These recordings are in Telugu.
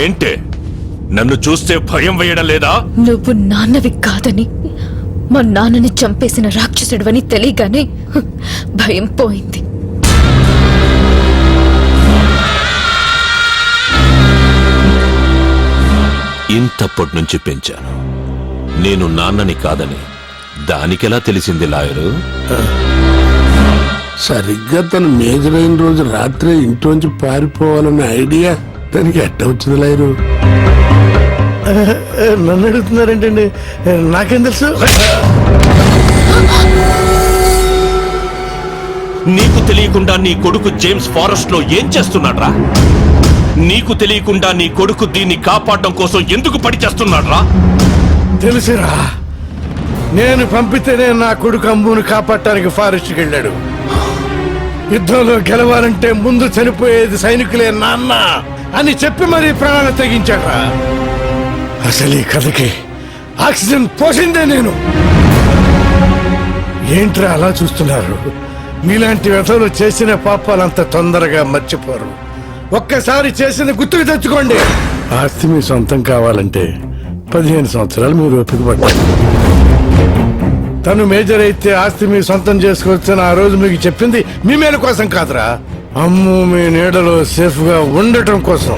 ఏంటే నన్ను చూస్తే భయం వేయడం లేదా? నువ్వు నాన్నవి కాదని, మా నాన్నని చంపేసిన రాక్షసుడివని తెలియగానే భయం పోయింది. ఇంతప్పటి నుంచి పెంచాను. నేను నాన్నని కాదని దానికెలా తెలిసింది లాయరు? సరిగ్గా తను మేజర్ అయిన రోజు రాత్రి ఇంట్లోంచి పారిపోవాలన్న ఐడియా దానికి ఎట్ట వచ్చింది లాయరు? నన్ను అడుగుతున్నారేంటండి? నాకేం తెలుసు? నీకు తెలియకుండా నీ కొడుకు జేమ్స్ ఫారెస్ట్ లో ఏం చేస్తున్నాడ్రా? నీకు తెలియకుండా నీ కొడుకు దీన్ని కాపాడడం కోసం ఎందుకు పడి చేస్తున్నాడ్రా? తెలుసురా, నేను పంపితేనే నా కొడుకు అమ్మును కాపాడటానికి ఫారెస్ట్కి వెళ్ళాడు. యుద్ధంలో గెలవాలంటే ముందు చనిపోయేది సైనికులే నాన్న అని చెప్పి మరీ ప్రాణాలు తెగించాడ్రా. అసలు ఈ కథకి ఆక్సిజన్ పోసిందే నేను. ఏంట్రా అలా చూస్తున్నారు? మీలాంటి వ్యతలు చేసిన పాపాలంత తొందరగా మర్చిపోరు. ఒక్కసారి చేసిన గుర్తుకు తెచ్చుకోండి. ఆస్తి మీ సొంతం కావాలంటే 15 సంవత్సరాలు మీరు ఓపిక పట్టాలి. తను మేజర్ అయితే ఆస్తి మీ సొంతం చేసుకోవచ్చని ఆ రోజు మీకు చెప్పింది మీ మేలు కోసం కాదురా, అమ్ము మీ నీడలో సేఫ్ గా ఉండటం కోసం.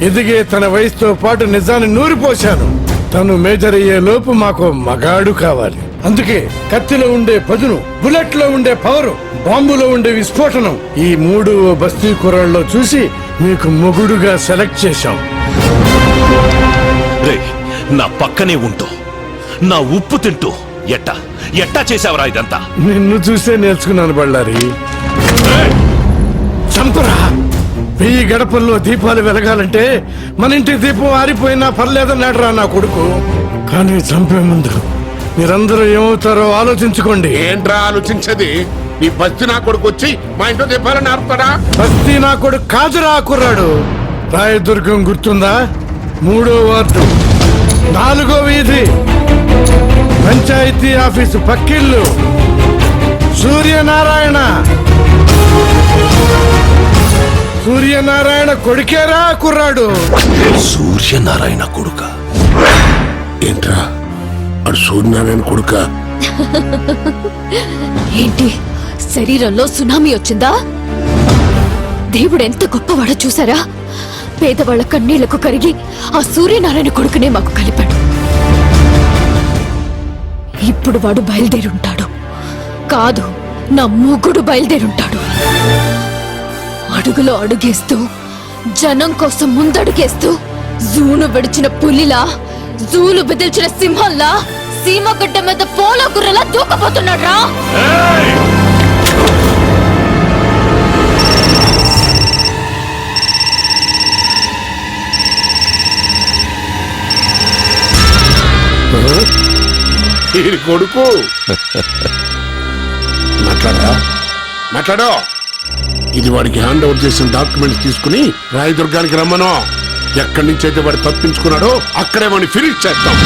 ఎదిగే తన వయసుతో పాటు నిజాన్ని నూరిపోశాను. తను మేజర్ అయ్యే లోపు మాకు మగాడు కావాలి. అందుకే కత్తిలో ఉండే పదును, బుల్లెట్ లో ఉండే పవరు, బాంబులో ఉండే విస్ఫోటనం, ఈ 3 బస్తీ కుర్రాళ్ళలో చూసి మీకు మొగుడుగా సెలెక్ట్ చేశాం. నా పక్కనే ఉంటూ నా ఉప్పు తింటూ ఎట్టా చేసావరా ఇదంతా? నిన్ను చూసే నేర్చుకున్నాను బళ్ళారి. చంపరా! 1000 గడపల్లో దీపాలు వెలగాలంటే మన ఇంటి దీపం ఆరిపోయినా పర్లేదన్నాడురా నా కొడుకు. కానీ చంపే ముందు మీరందరూ ఏమవుతారో ఆలోచించుకోండి. ఏంట్రా ఆలోచించేది? నీ బస్తీ నా కొడుకు వచ్చి మా ఇంట్లో దీపాలని ఆరుతాడా? బస్తీ నా కొడుకు కాదురా కుర్రాడు. రాయదుర్గం గుర్తుందా? 3వ వార్డు, 4వ వీధి, పంచాయతీ ఆఫీసు పక్కిళ్ళు, సూర్యనారాయణ కొడుకేరా కుర్రాడు. సూర్యనారాయణ కొడుక? ఏంట్రా అడు సూర్యనారాయణ కొడుక? ఏంటి శరీరంలో సునామీ వచ్చిందా? దేవుడు ఎంత గొప్పవాడో చూసారా? పేదవాళ్ల కన్నీళ్లకు కరిగి ఆ సూర్యనారాయణ కొడుకునే మాకు కలిపాడు. ఇప్పుడు వాడు బయలుదేరుంటాడు. కాదు, నా మొగుడు బయలుదేరుంటాడు. అడుగులో అడుగేస్తూ, జనం కోసం ముందడుగేస్తూ, జూను విడిచిన పులిలా, జూలు బెదిల్చిన సింహంలా, సీమగడ్డ మీద పోలో గుర్రలా దూకపోతున్నాడు రా. కొడుకు మాట్లాడా. ఇది వాడికి హ్యాండ్ ఓవర్ చేసిన డాక్యుమెంట్స్ తీసుకుని రాయదుర్గానికి రమ్మను. ఎక్కడి నుంచి అయితే వాడు తప్పించుకున్నాడో అక్కడే వాడిని ఫినిష్ చేద్దాం.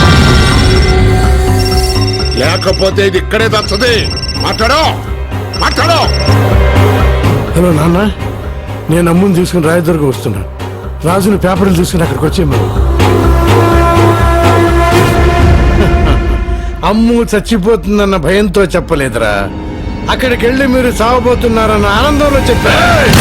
లేకపోతే ఇది ఇక్కడే దచ్చది. మాట్లాడో. హలో నాన్న, నేను అమ్ముని తీసుకుని రాయదుర్గం వస్తున్నాను. రాజుని పేపర్లు తీసుకుని అక్కడికి వచ్చేయమను. అమ్ము చచ్చిపోతుందన్న భయంతో చెప్పలేదురా, అక్కడికి వెళ్ళి మీరు చావబోతున్నారన్న ఆనందంలో చెప్పారు.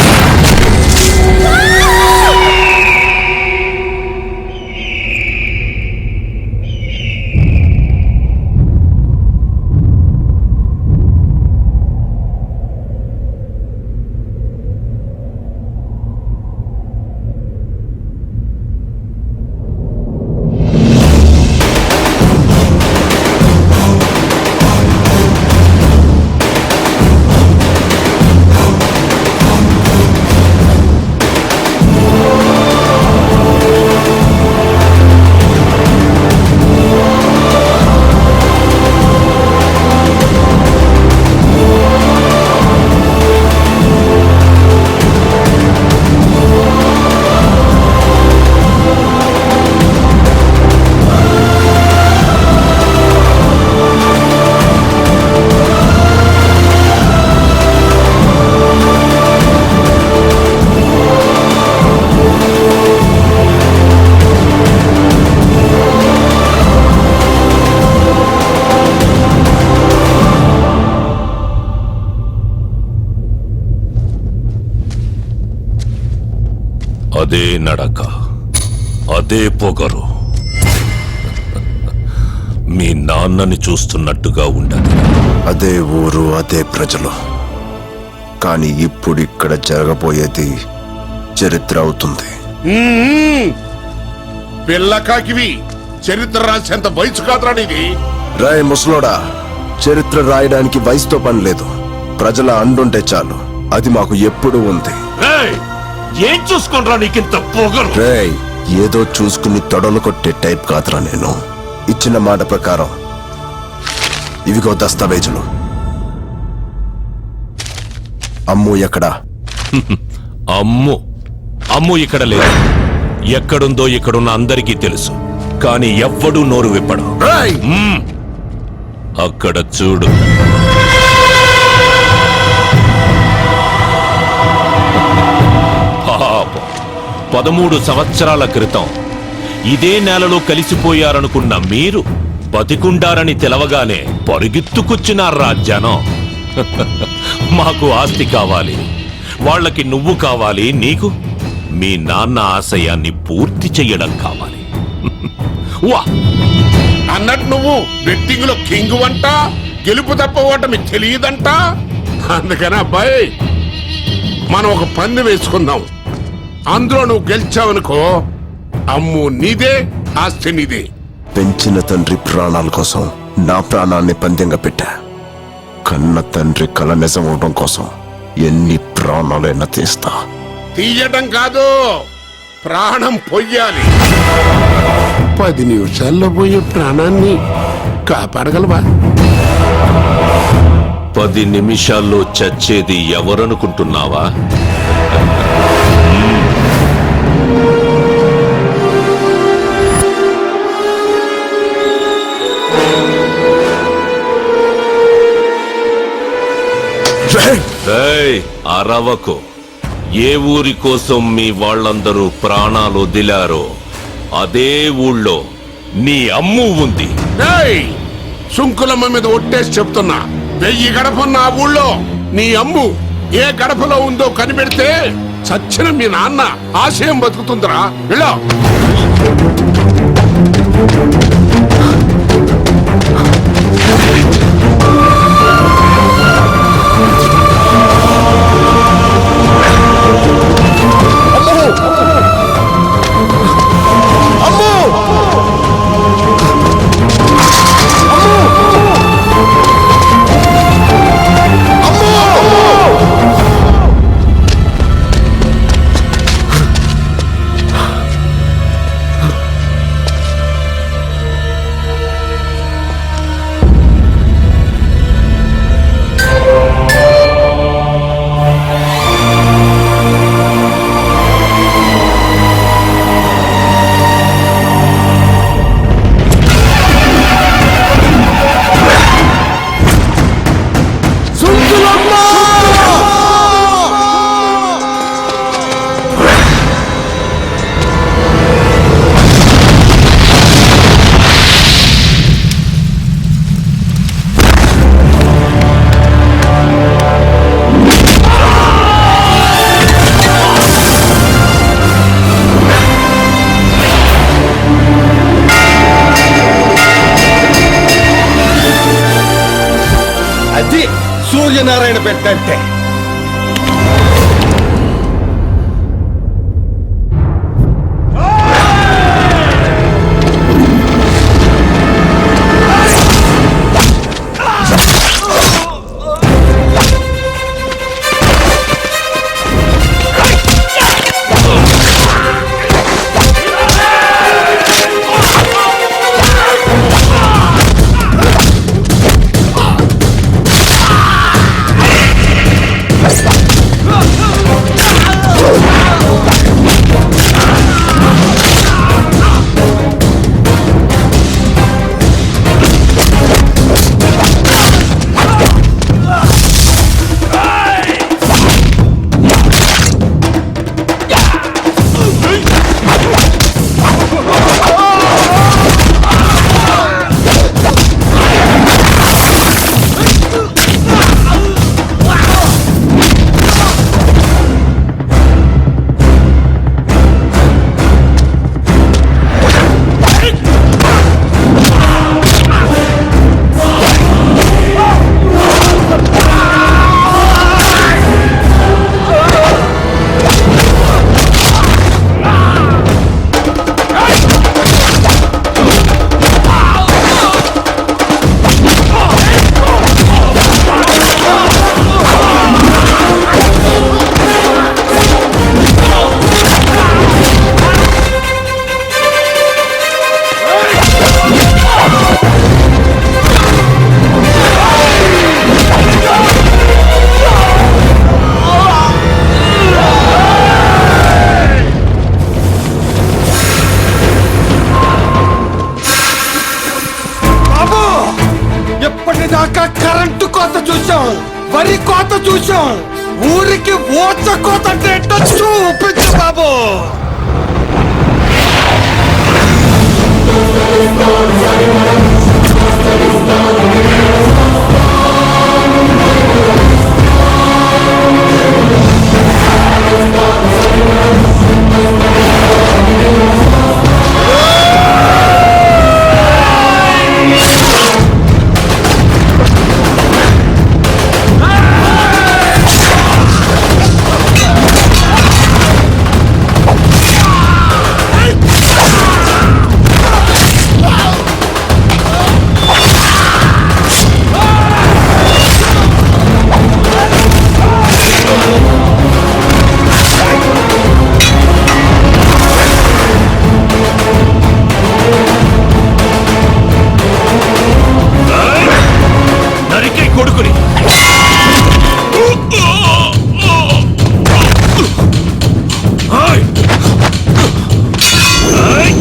అదే నడక, అదే పొగరు. మీ నాన్నని చూస్తున్నట్టుగా ఉండదు. అదే ఊరు, అదే ప్రజలు. కానీ ఇప్పుడు ఇక్కడ జరగబోయేది చరిత్ర అవుతుంది. పిల్లకాకివి చరిత్ర రాసేంత వయసు కాదురా నీది. రాయ్ ముసలోడా, చరిత్ర రాయడానికి వయసుతో పని లేదు. ప్రజల అండుంటే చాలు. అది మాకు ఎప్పుడూ ఉంది. రేయ్, ఏం చూసుకుంటా నీకింత పొగరు? రేయ్, ఏదో చూసుకుని తొడలు కొట్టే టైప్ కాదురా నేను. ఇచ్చిన మాట ప్రకారం ఇవిగో దస్తావేజులు. అమ్ము ఎక్కడా? అమ్ము ఇక్కడ లేదు. ఎక్కడుందో ఇక్కడున్న అందరికీ తెలుసు. కానీ ఎవ్వడూ నోరు విప్పడు. రేయ్! అక్కడ చూడు. పాపం, 13 సంవత్సరాల క్రితం ఇదే నేలలో కలిసిపోయారనుకున్న మీరు బతికుండారని తెలవగానే పరిగెత్తుకొచ్చినారా జనం. మాకు ఆస్తి కావాలి, వాళ్ళకి నువ్వు కావాలి, నీకు మీ నాన్న ఆశయాన్ని పూర్తి చెయ్యడం కావాలి. వా, అన్నట్టు నువ్వు బెట్టింగ్ లో కింగ్ వంట, గెలుపు తప్ప ఓటమి తెలియదంట. అందుకని అబ్బాయి, మనం ఒక పందెం వేసుకుందాం. అందులో నువ్వు గెలిచావనుకో, అమ్ము నీదే, ఆస్తి నీదే. పెంచిన తండ్రి ప్రాణాల కోసం నా ప్రాణాన్ని పందెంగా పెట్టా. కన్న తండ్రి కల నిజం అవడం కోసం ఎన్ని ప్రాణాలైనా తీస్తా. తీయటం కాదు, ప్రాణం పొయ్యాలి. 10 నిమిషాల్లో పోయే ప్రాణాన్ని కాపాడగలవా? 10 నిమిషాల్లో చచ్చేది ఎవరనుకుంటున్నావా? రేయ్, అరవకు. ఏ ఊరి కోసం మీ వాళ్ళందరూ ప్రాణాలు వదిలారో అదే ఊళ్ళో నీ అమ్ము ఉంది. ఏయ్, సుంకులమ్మ మీద ఒట్టేసి చెప్తున్నా, 1000 గడపన్న ఆ ఊళ్ళో నీ అమ్ము ఏ గడపలో ఉందో కనిపెడితే చచ్చిన మీ నాన్న ఆశయం బతుకుతుందిరా. వెళ్ళా. అది సూర్యనారాయణ పెట్టంటే. ఇప్పటిదాకా కరెంటు కోత చూసాం, వరి కోత చూసాం, ఊరికి ఓచ కోత అంటే ఏంటో చూపించు బాబు. నరికే కొడుకుని ఆయ్! ఆయ్!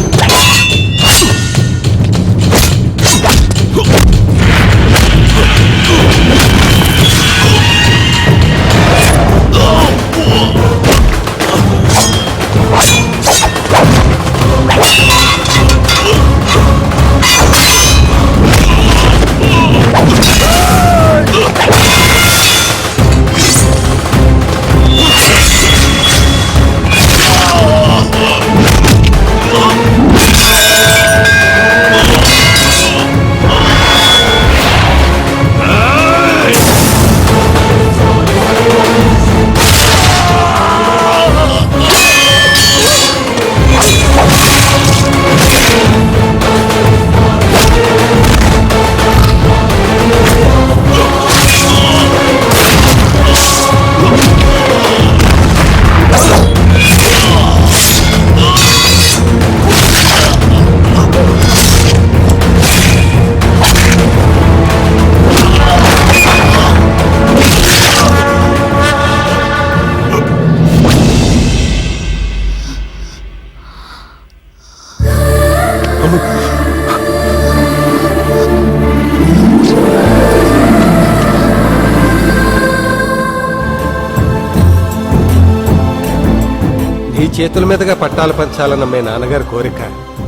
నీ చేతుల మీదుగా పట్టాలు పంచాలన్న మీ నాన్నగారి కోరిక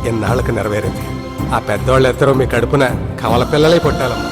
ఎన్నాళ్ళకు నెరవేరింది. ఆ పెద్దోళ్ళిద్దరూ మీ కడుపున కవల పిల్లలై పుట్టాలమ్మా.